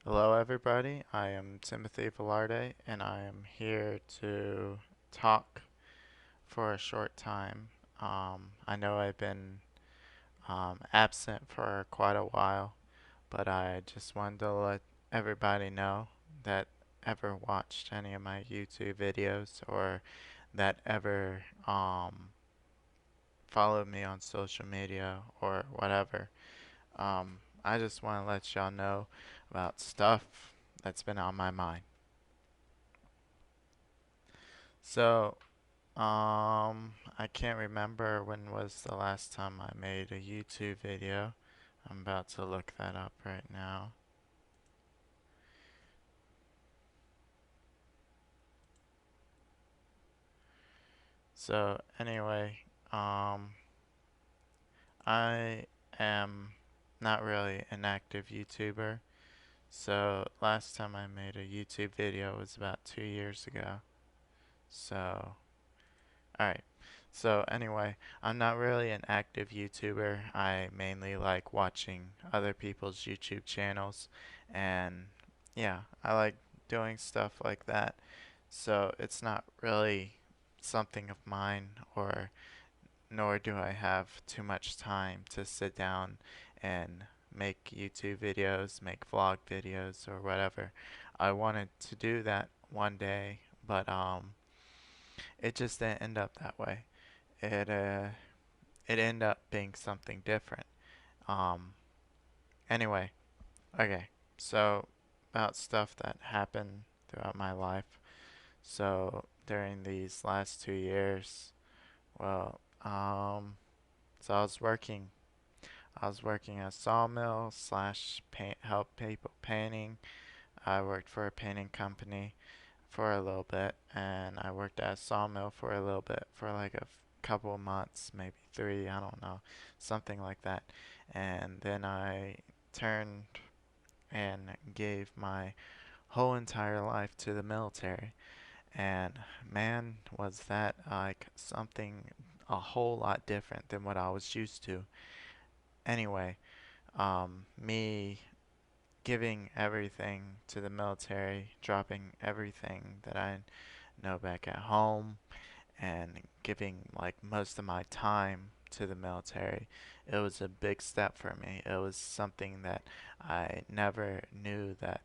Hello, everybody. I am Timothy Velarde, and I am here to talk for a short time. I know I've been absent for quite a while, but I just wanted to let everybody know that ever watched any of my YouTube videos or that ever followed me on social media or whatever. I just want to let y'all know about stuff that's been on my mind. So, I can't remember when was the last time I made a YouTube video. I'm about to look that up right now. So, anyway, um, I am not really an active YouTuber. So, last time I made a YouTube video was about 2 years ago. So, alright. So anyway, I'm not really an active YouTuber. I mainly like watching other people's YouTube channels and yeah, I like doing stuff like that. So it's not really something of mine or nor do I have too much time to sit down and make YouTube videos, make vlog videos or whatever. I wanted to do that one day, but it just didn't end up that way. It it ended up being something different. Um, anyway, okay. So about stuff that happened throughout my life. So during these last 2 years, well, so I was working at sawmill slash paint, help people painting. I worked for a painting company for a little bit, and I worked at a sawmill for a little bit, for like a couple of months, maybe three, I don't know, something like that. And then I turned and gave my whole entire life to the military. And man, was that like something a whole lot different than what I was used to. Anyway, me giving everything to the military, dropping everything that I know back at home, and giving like most of my time to the military, it was a big step for me. It was something that I never knew that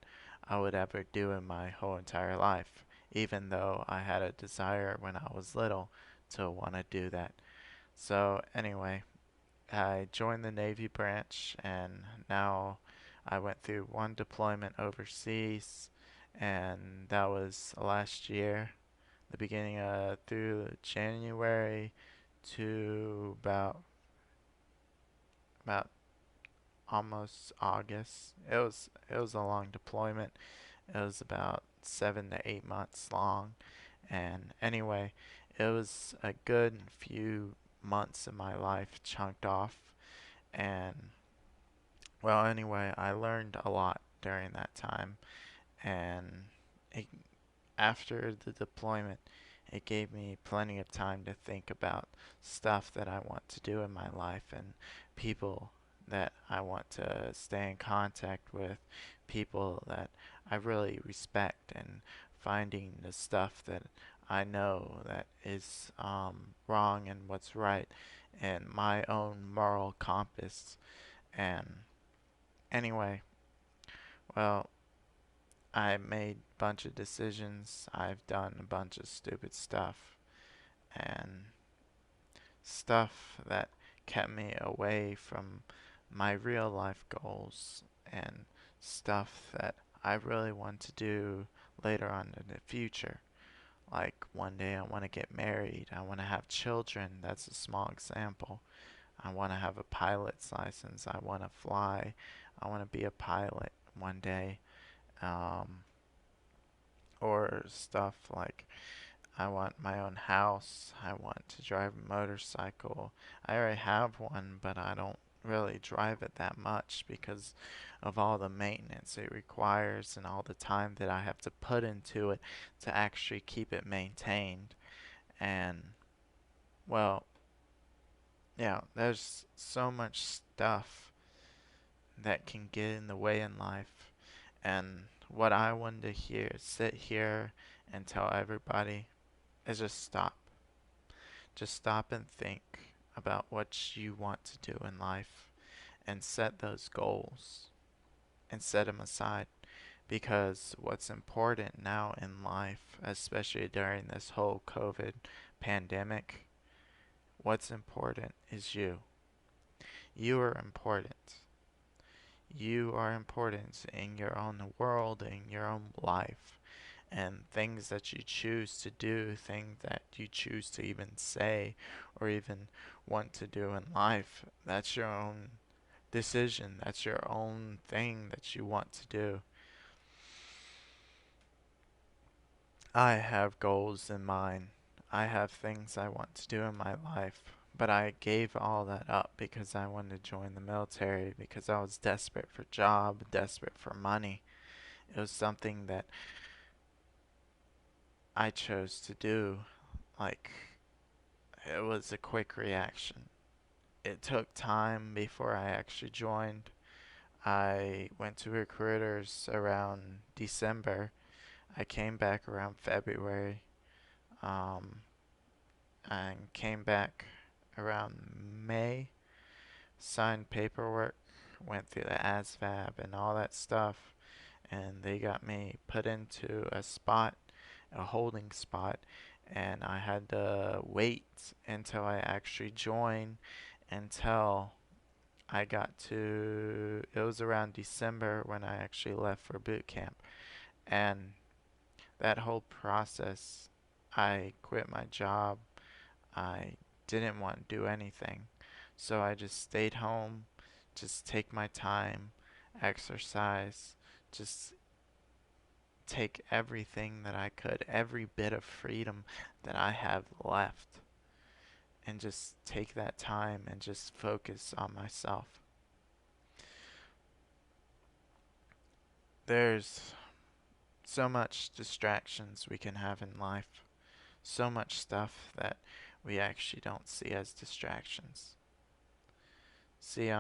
I would ever do in my whole entire life, even though I had a desire when I was little to want to do that. So, anyway, I joined the Navy branch, and now I went through one deployment overseas, and that was last year, the beginning of through January to about almost August. It was a long deployment. It was about 7 to 8 months long, and anyway, it was a good few months of my life chunked off, and well, anyway, I learned a lot during that time, and it, after the deployment, it gave me plenty of time to think about stuff that I want to do in my life and people that I want to stay in contact with, people that I really respect, and finding the stuff that I know that is wrong and what's right, and my own moral compass. And anyway, well, I made a bunch of decisions. I've done a bunch of stupid stuff and stuff that kept me away from my real life goals and stuff that I really want to do later on in the future. Like one day I want to get married, I want to have children. That's a small example. I want to have a pilot's license. I want to fly. I want to be a pilot one day. Um, or stuff like I want my own house. I want to drive a motorcycle. I already have one, but I don't really drive it that much because of all the maintenance it requires and all the time that I have to put into it to actually keep it maintained. And, well, yeah, there's so much stuff that can get in the way in life. And what I wanted to hear, sit here and tell everybody is just stop. Just stop and think about what you want to do in life and set those goals and set them aside. Because what's important now in life, especially during this whole COVID pandemic, what's important is you. You are important. You are important in your own world, in your own life, and things that you choose to do, things that you choose to even say or even want to do in life. That's your own decision. That's your own thing that you want to do. I have goals in mind. I have things I want to do in my life. But I gave all that up because I wanted to join the military, because I was desperate for job, desperate for money. It was something that I chose to do. Like, it was a quick reaction. It took time before I actually joined. I went to recruiters around December. I came back around February. Um, and came back around May, signed paperwork, went through the ASVAB and all that stuff, and they got me put into a spot, a holding spot, and I had to wait until I actually joined until I got to, it was around December when I actually left for boot camp. And that whole process, I quit my job. I didn't want to do anything. So I just stayed home, just take my time, exercise, just take everything that I could, every bit of freedom that I have left, and just take that time and just focus on myself. There's so much distractions we can have in life, so much stuff that we actually don't see as distractions. See,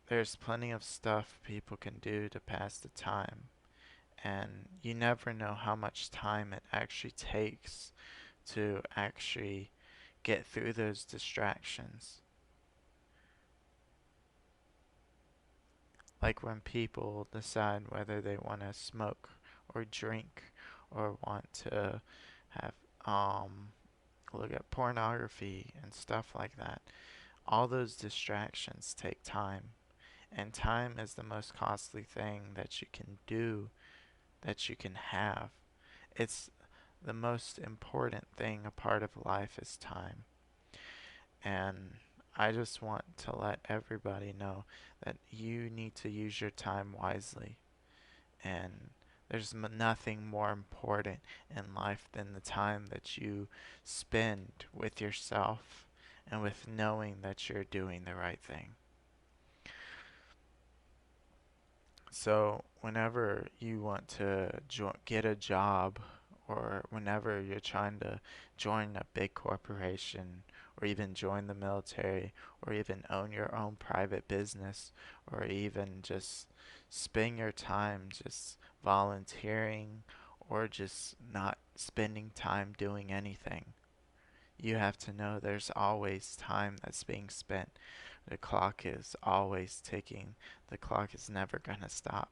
there's plenty of stuff people can do to pass the time, and you never know how much time it actually takes to actually get through those distractions. Like when people decide whether they want to smoke or drink or want to have look at pornography and stuff like that. All those distractions take time, and time is the most costly thing that you can do, that you can have. It's the most important thing, a part of life is time. And I just want to let everybody know that you need to use your time wisely. And there's nothing more important in life than the time that you spend with yourself and with knowing that you're doing the right thing. So, whenever you want to get a job, or whenever you're trying to join a big corporation, or even join the military, or even own your own private business, or even just spend your time just volunteering, or just not spending time doing anything, you have to know there's always time that's being spent. The clock is always ticking. The clock is never going to stop.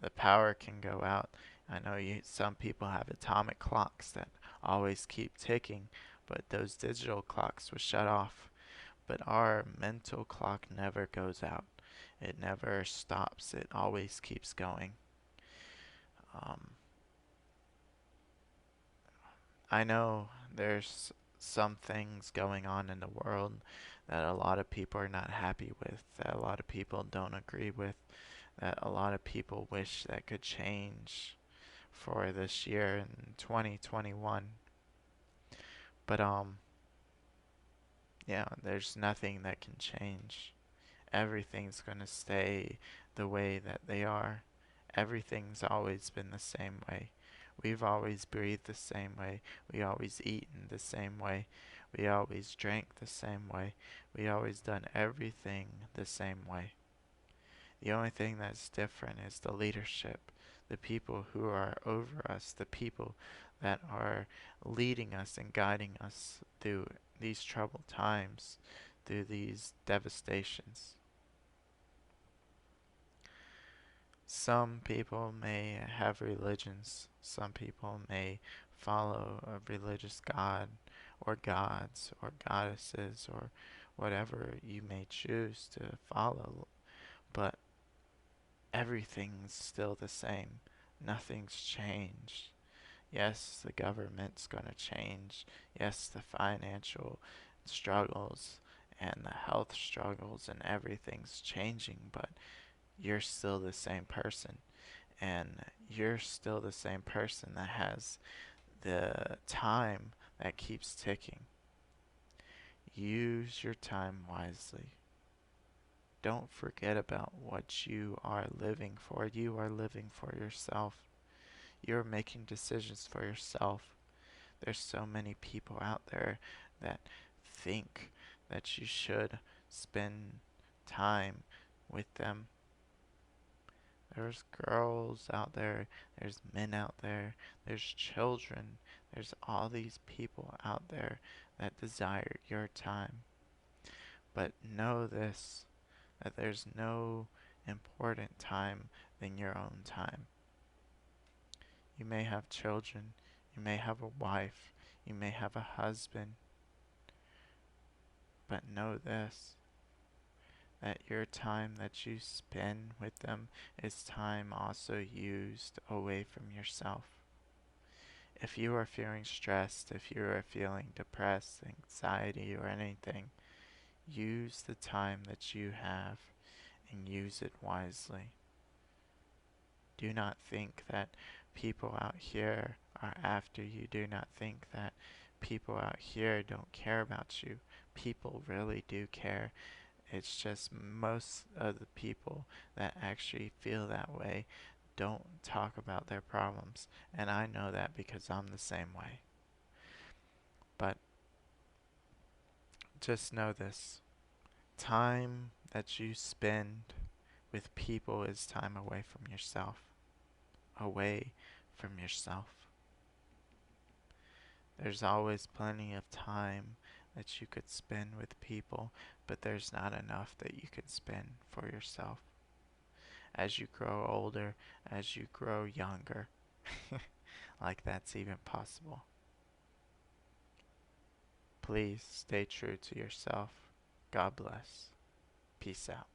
The power can go out. I know some people have atomic clocks that always keep ticking, but those digital clocks will shut off. But our mental clock never goes out. It never stops. It always keeps going. Um, I know there's some things going on in the world that a lot of people are not happy with, that a lot of people don't agree with, that a lot of people wish that could change for this year in 2021. But yeah, there's nothing that can change. Everything's going to stay the way that they are. Everything's always been the same way. We've always breathed the same way. We always eaten the same way. We always drank the same way. We always done everything the same way. The only thing that's different is the leadership, the people who are over us, the people that are leading us and guiding us through these troubled times, through these devastations. Some people may have religions, some people may follow a religious god or gods or goddesses or whatever you may choose to follow, but everything's still the same. Nothing's changed. Yes, the government's going to change. Yes, the financial struggles and the health struggles and everything's changing, but you're still the same person. And you're still the same person that has the time that keeps ticking. Use your time wisely. Don't forget about what you are living for. You are living for yourself. You're making decisions for yourself. There's so many people out there that think that you should spend time with them. There's girls out there, there's men out there, there's children, there's all these people out there that desire your time. But know this, that there's no important time than your own time. You may have children, you may have a wife, you may have a husband, but know this, that your time that you spend with them is time also used away from yourself. If you are feeling stressed, if you are feeling depressed, anxiety, or anything, use the time that you have and use it wisely. Do not think that people out here are after you. Do not think that people out here don't care about you. People really do care. It's just most of the people that actually feel that way don't talk about their problems. And I know that because I'm the same way. But just know this. Time that you spend with people is time away from yourself. Away from yourself. There's always plenty of time that you could spend with people, but there's not enough that you can spend for yourself. As you grow older, as you grow younger, like that's even possible. Please stay true to yourself. God bless. Peace out.